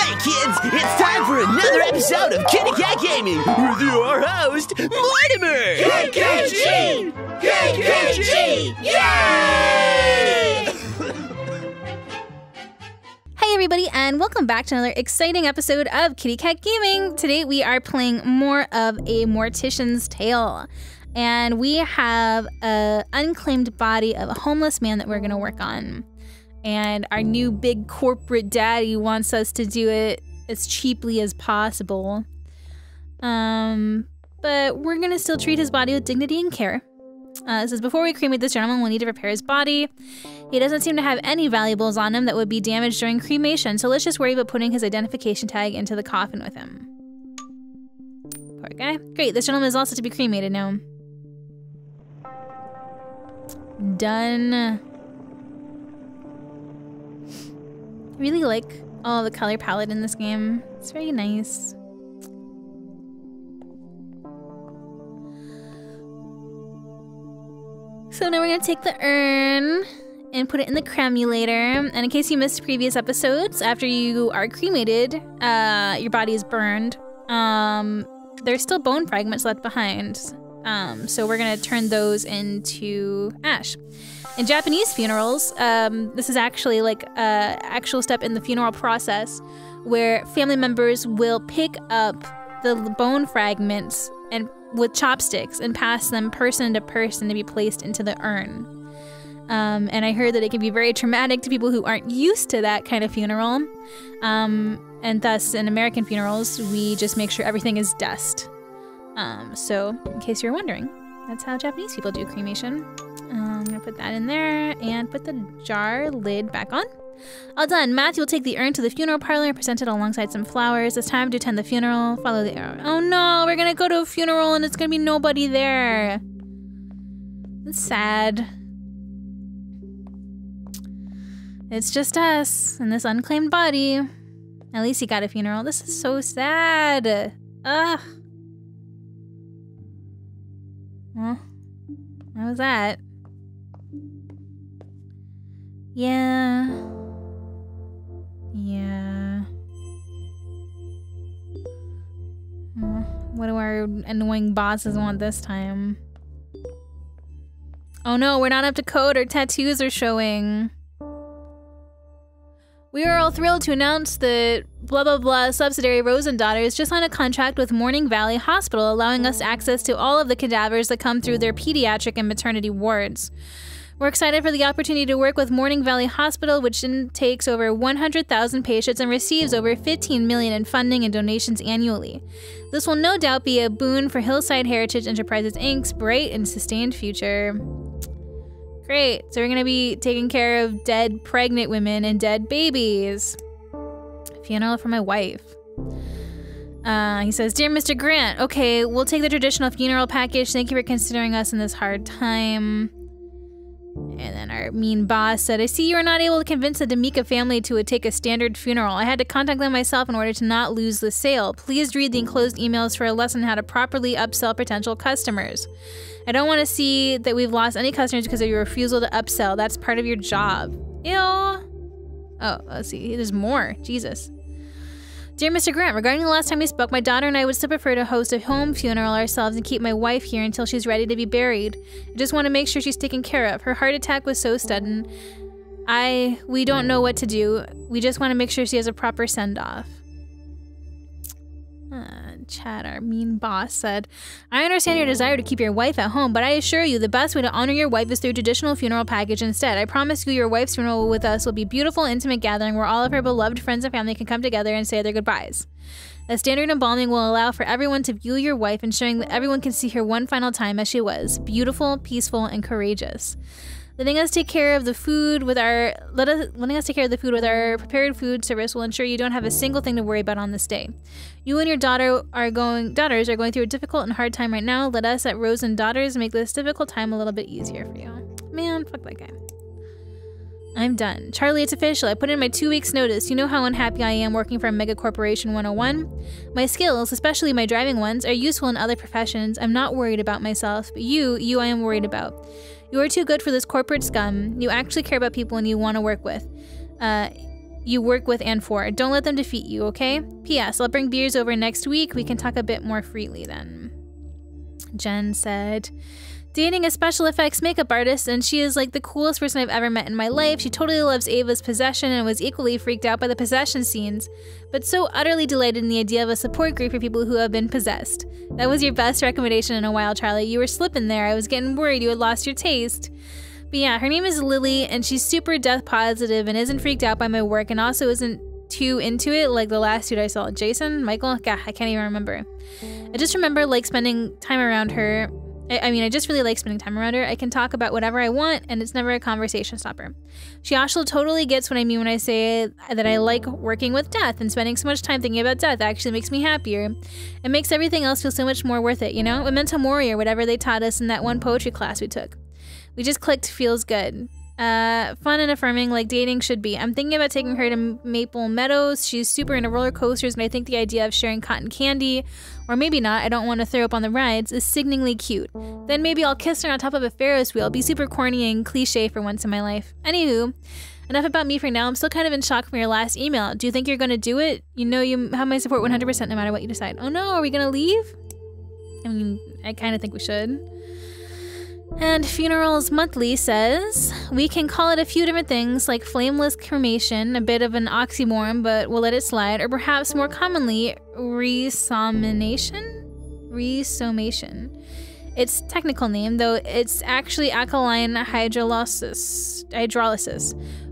Hey kids, it's time for another episode of KittyKatGaming with your host, Mortimer! KKG! KKG! Yay! Hey everybody, and welcome back to another exciting episode of KittyKatGaming. Today we are playing more of a Mortician's Tale. And we have an unclaimed body of a homeless man that we're going to work on. And our new big corporate daddy wants us to do it as cheaply as possible. But we're going to still treat his body with dignity and care. It says, before we cremate this gentleman, we'll need to prepare his body. He doesn't seem to have any valuables on him that would be damaged during cremation, so let's just worry about putting his identification tag into the coffin with him. Poor guy. Great, this gentleman is also to be cremated now. Done. I really like all the color palette in this game. It's very nice. So now we're gonna take the urn and put it in the cremulator. And in case you missed previous episodes, after you are cremated, your body is burned. There's still bone fragments left behind. So we're gonna turn those into ash. In Japanese funerals, this is actually like an actual step in the funeral process where family members will pick up the bone fragments and with chopsticks and pass them person to person to be placed into the urn. And I heard that it can be very traumatic to people who aren't used to that kind of funeral. And thus, in American funerals, we just make sure everything is dust. So, in case you're wondering, that's how Japanese people do cremation. I'm gonna put that in there and put the jar lid back on. All done. Matthew will take the urn to the funeral parlor and present it alongside some flowers. It's time to attend the funeral. Follow the arrow. Oh no, we're gonna go to a funeral and it's gonna be nobody there. It's sad. It's just us and this unclaimed body. At least he got a funeral. This is so sad. Ugh. Well, that was that. Yeah. Yeah. What do our annoying bosses want this time? Oh no, we're not up to code. Our tattoos are showing. We are all thrilled to announce that blah blah blah subsidiary Rosen Daughters just signed a contract with Morning Valley Hospital, allowing us access to all of the cadavers that come through their pediatric and maternity wards. We're excited for the opportunity to work with Morning Valley Hospital, which takes over 100,000 patients and receives over $15 million in funding and donations annually. This will no doubt be a boon for Hillside Heritage Enterprises Inc.'s bright and sustained future. Great, so we're gonna be taking care of dead pregnant women and dead babies. Funeral for my wife. He says, Dear Mr. Grant, okay, we'll take the traditional funeral package. Thank you for considering us in this hard time. And then our mean boss said, I see you are not able to convince the D'Amica family to take a standard funeral. I had to contact them myself in order to not lose the sale. Please read the enclosed emails for a lesson on how to properly upsell potential customers. I don't want to see that we've lost any customers because of your refusal to upsell. That's part of your job. Ew. Oh, let's see. There's more. Jesus. Dear Mr. Grant, regarding the last time we spoke, my daughter and I would still prefer to host a home funeral ourselves and keep my wife here until she's ready to be buried. I just want to make sure she's taken care of. Her heart attack was so sudden. We don't know what to do. We just want to make sure she has a proper send-off. Chad, our mean boss, said, I understand your desire to keep your wife at home, but I assure you the best way to honor your wife is through traditional funeral package instead. I promise you your wife's funeral with us will be a beautiful, intimate gathering where all of her beloved friends and family can come together and say their goodbyes. A standard embalming will allow for everyone to view your wife, ensuring that everyone can see her one final time as she was, beautiful, peaceful, and courageous. Letting us take care of the food with our prepared food service will ensure you don't have a single thing to worry about on this day. You and your daughters are going through a difficult and hard time right now. Let us at Rosen Daughters make this difficult time a little bit easier for you. Man, fuck that guy. I'm done. Charlie, it's official. I put in my 2 weeks notice. You know how unhappy I am working for a mega corporation 101? My skills, especially my driving ones, are useful in other professions. I'm not worried about myself, but you I am worried about. You are too good for this corporate scum. You actually care about people and you want to work with. you work with and for. Don't let them defeat you, okay? P.S. I'll bring beers over next week. We can talk a bit more freely then. Jen said, dating a special effects makeup artist, and she is like the coolest person I've ever met in my life. She totally loves Ava's possession and was equally freaked out by the possession scenes, but so utterly delighted in the idea of a support group for people who have been possessed. That was your best recommendation in a while, Charlie. You were slipping there. I was getting worried you had lost your taste. But yeah, her name is Lily, and she's super death positive and isn't freaked out by my work, and also isn't too into it like the last dude I saw. Jason? Michael? God, I can't even remember. I just remember like spending time around her. I just really like spending time around her. I can talk about whatever I want, and it's never a conversation stopper. She also totally gets what I mean when I say that I like working with death, and spending so much time thinking about death actually makes me happier. It makes everything else feel so much more worth it, you know? Memento Mori, or whatever they taught us in that one poetry class we took. We just clicked, feels good. Fun and affirming like dating should be. I'm thinking about taking her to Maple Meadows. She's super into roller coasters, and I think the idea of sharing cotton candy, or maybe not, I don't want to throw up on the rides, is sickeningly cute. Then maybe I'll kiss her on top of a Ferris wheel. Be super corny and cliche for once in my life. Anywho, enough about me for now. I'm still kind of in shock from your last email. Do you think you're going to do it? You know you have my support 100% no matter what you decide. Oh no, are we going to leave? I mean, I kind of think we should. And Funerals Monthly says, we can call it a few different things like flameless cremation, a bit of an oxymoron, but we'll let it slide, or perhaps more commonly, resomation? Its technical name, though, it's actually alkaline hydrolysis.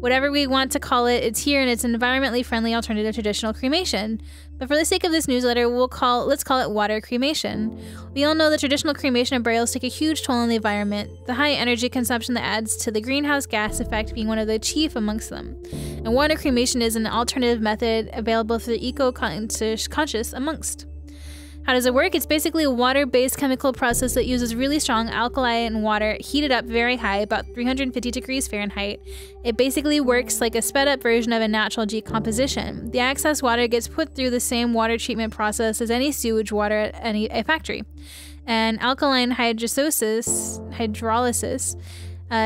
Whatever we want to call it, it's here, and it's an environmentally friendly alternative to traditional cremation. But for the sake of this newsletter, let's call it water cremation. We all know that traditional cremation and burials take a huge toll on the environment, the high energy consumption that adds to the greenhouse gas effect being one of the chief amongst them. And water cremation is an alternative method available for the eco-conscious amongst. How does it work? It's basically a water-based chemical process that uses really strong alkaline water heated up very high, about 350 degrees Fahrenheit. It basically works like a sped-up version of a natural decomposition. The excess water gets put through the same water treatment process as any sewage water at a factory. And alkaline hydrolysis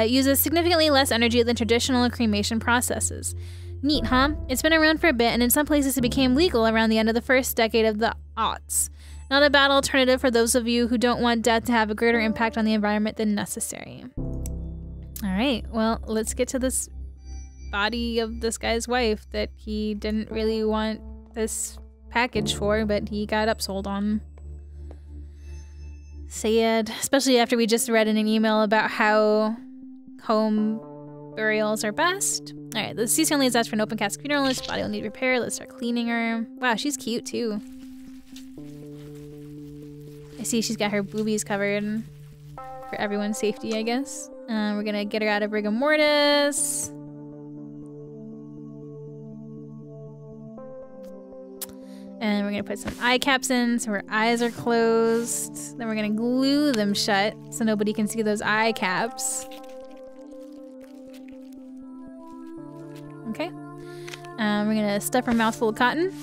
uses significantly less energy than traditional cremation processes. Neat, huh? It's been around for a bit, and in some places it became legal around the end of the first decade of the aughts. Not a bad alternative for those of you who don't want death to have a greater impact on the environment than necessary. Alright, well, let's get to this body of this guy's wife that he didn't really want this package for, but he got upsold on. Sad, especially after we just read in an email about how home burials are best. Alright, the deceased only is asked for an open casket funeral. His body will need repair. Let's start cleaning her. Wow, she's cute too. I see she's got her boobies covered for everyone's safety, I guess. We're gonna get her out of rigor mortis. And we're gonna put some eye caps in so her eyes are closed. Then we're gonna glue them shut so nobody can see those eye caps. Okay. We're gonna stuff her mouth full of cotton.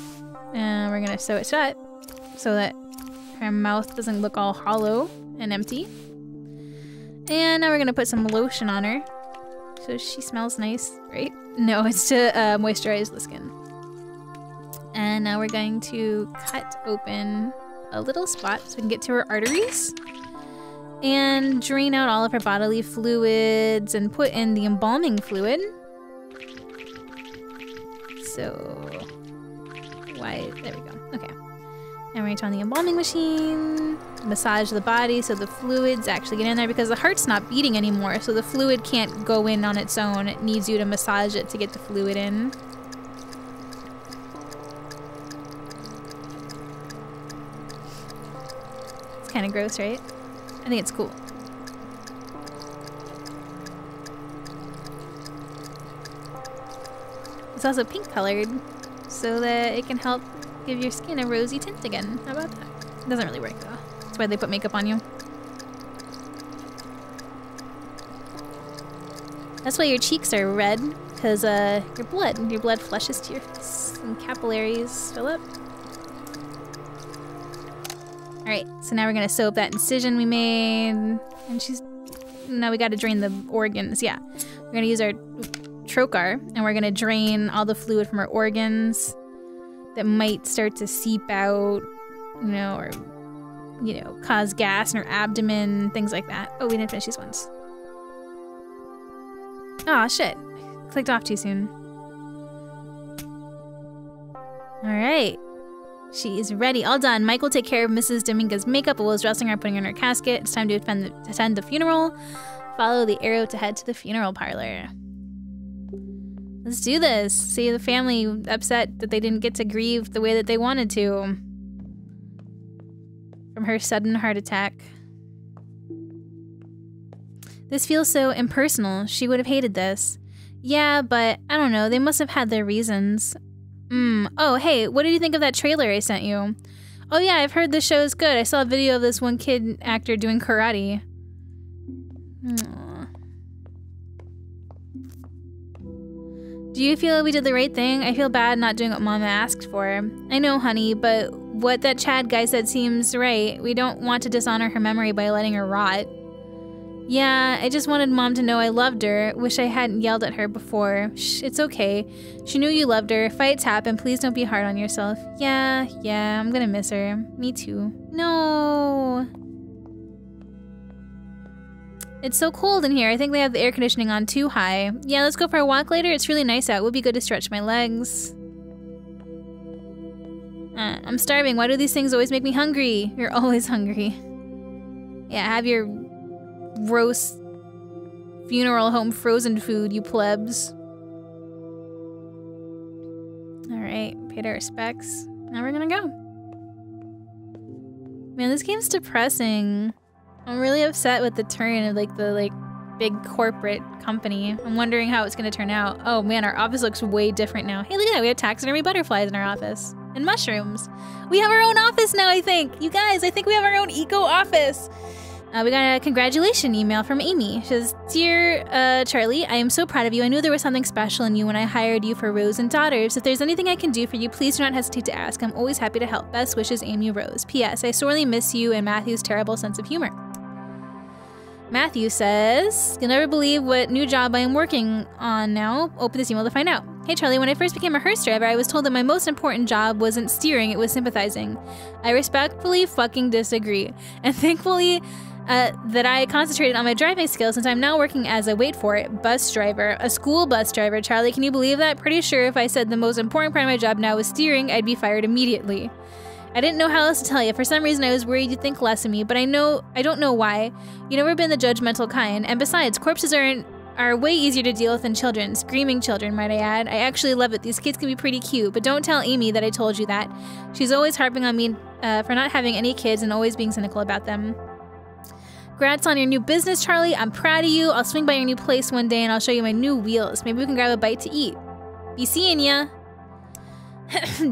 And we're gonna sew it shut so that her mouth doesn't look all hollow and empty. And now we're gonna put some lotion on her so she smells nice, right? No, it's to moisturize the skin. And now we're going to cut open a little spot so we can get to her arteries and drain out all of her bodily fluids and put in the embalming fluid. So, there we go. Okay. And we're going to turn on the embalming machine, massage the body so the fluids actually get in there because the heart's not beating anymore, so the fluid can't go in on its own. It needs you to massage it to get the fluid in. It's kind of gross, right? I think it's cool. It's also pink colored so that it can help give your skin a rosy tint again. How about that? It doesn't really work though. That's why they put makeup on you. That's why your cheeks are red, because your blood flushes to your face and capillaries fill up. Alright, so now we're gonna sew up that incision we made. And now we gotta drain the organs, yeah. We're gonna use our trocar, and we're gonna drain all the fluid from her organs that might start to seep out, you know, or, you know, cause gas in her abdomen, things like that. Oh, we didn't finish these ones. Aw, shit. Clicked off too soon. All right. She is ready. All done. Mike will take care of Mrs. Dominguez's makeup while he's dressing her, putting her in her casket. It's time to attend the funeral. Follow the arrow to head to the funeral parlor. Let's do this. See the family upset that they didn't get to grieve the way that they wanted to. From her sudden heart attack. This feels so impersonal. She would have hated this. Yeah, but I don't know. They must have had their reasons. Oh, hey, what did you think of that trailer I sent you? Oh yeah, I've heard this show is good. I saw a video of this one kid actor doing karate. Aww. Do you feel we did the right thing? I feel bad not doing what Mama asked for. I know, honey, but what that Chad guy said seems right. We don't want to dishonor her memory by letting her rot. Yeah, I just wanted Mom to know I loved her. Wish I hadn't yelled at her before. Shh, it's okay. She knew you loved her. Fights happen. Please don't be hard on yourself. Yeah, I'm gonna miss her. Me too. No. It's so cold in here. I think they have the air conditioning on too high. Yeah, let's go for a walk later. It's really nice out. It would be good to stretch my legs. I'm starving. Why do these things always make me hungry? You're always hungry. Yeah, have your gross funeral home frozen food, you plebs. Alright, paid our respects. Now we're gonna go. Man, this game's depressing. I'm really upset with the turn of the big corporate company. I'm wondering how it's gonna turn out. Oh man, our office looks way different now. Hey, look at that, we have taxidermy butterflies in our office. And mushrooms. We have our own office now, I think. You guys, I think we have our own eco office. We got a congratulation email from Amy. She says, Dear Charlie, I am so proud of you. I knew there was something special in you when I hired you for Rose and Daughters. If there's anything I can do for you, please do not hesitate to ask. I'm always happy to help. Best wishes, Amy Rose. P.S. I sorely miss you and Matthew's terrible sense of humor. Matthew says, You'll never believe what new job I am working on now. Open this email to find out. Hey Charlie, when I first became a hearse driver, I was told that my most important job wasn't steering, it was sympathizing. I respectfully fucking disagree. And thankfully, that I concentrated on my driving skills since I'm now working as a, wait for it, bus driver, a school bus driver. Charlie, can you believe that? Pretty sure if I said the most important part of my job now was steering, I'd be fired immediately. I didn't know how else to tell you. For some reason, I was worried you'd think less of me, but I don't know why. You've never been the judgmental kind. And besides, corpses are way easier to deal with than children. Screaming children, might I add. I actually love it. These kids can be pretty cute, but don't tell Amy that I told you that. She's always harping on me for not having any kids and always being cynical about them. Congrats on your new business, Charlie. I'm proud of you. I'll swing by your new place one day and I'll show you my new wheels. Maybe we can grab a bite to eat. Be seeing ya.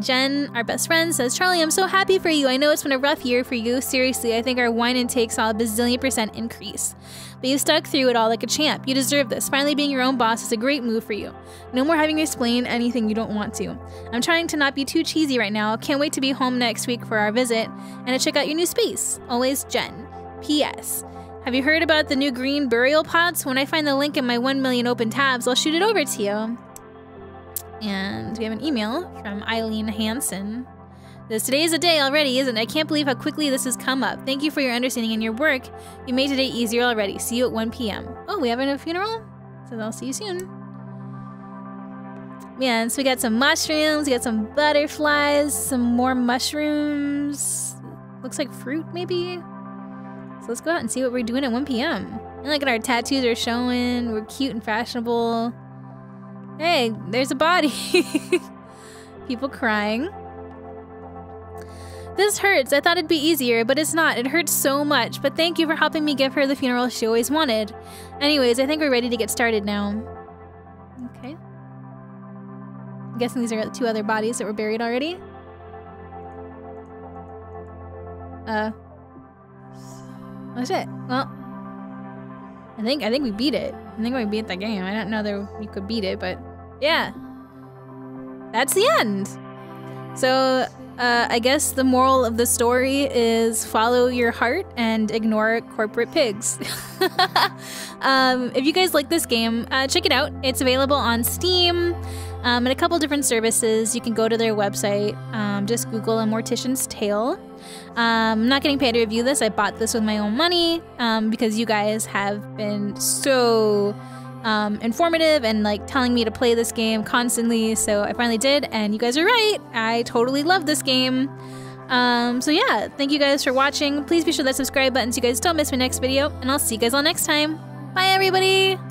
Jen, our best friend, says, Charlie, I'm so happy for you. I know it's been a rough year for you. Seriously, I think our wine intake saw a bazillion% increase. But you stuck through it all like a champ. You deserve this. Finally being your own boss is a great move for you. No more having to explain anything you don't want to. I'm trying to not be too cheesy right now. Can't wait to be home next week for our visit and to check out your new space. Always, Jen. P.S. Have you heard about the new green burial pots? When I find the link in my 1 million open tabs, I'll shoot it over to you. And we have an email from Eileen Hansen. Today is a day already, isn't it? I can't believe how quickly this has come up. Thank you for your understanding and your work. You made today easier already. See you at 1 p.m. Oh, we having a funeral? So I'll see you soon. Yeah, so we got some mushrooms, we got some butterflies, some more mushrooms. Looks like fruit, maybe? So let's go out and see what we're doing at 1 p.m. And look at our tattoos are showing. We're cute and fashionable. Hey, there's a body. People crying. This hurts. I thought it'd be easier, but it's not. It hurts so much. But thank you for helping me give her the funeral she always wanted. Anyways, I think we're ready to get started now. Okay. I'm guessing these are the 2 other bodies that were buried already. Oh shit. Well, I think we beat it. I think we beat the game. I don't know that we could beat it, but yeah. That's the end. So I guess the moral of the story is follow your heart and ignore corporate pigs. If you guys like this game, check it out. It's available on Steam and a couple different services. You can go to their website. Just Google A Mortician's Tale. I'm not getting paid to review this. I bought this with my own money because you guys have been so informative and like telling me to play this game constantly. So I finally did, and you guys are right. I totally love this game. So yeah, thank you guys for watching. Please be sure to hit that subscribe button so you guys don't miss my next video, and I'll see you guys all next time. Bye, everybody!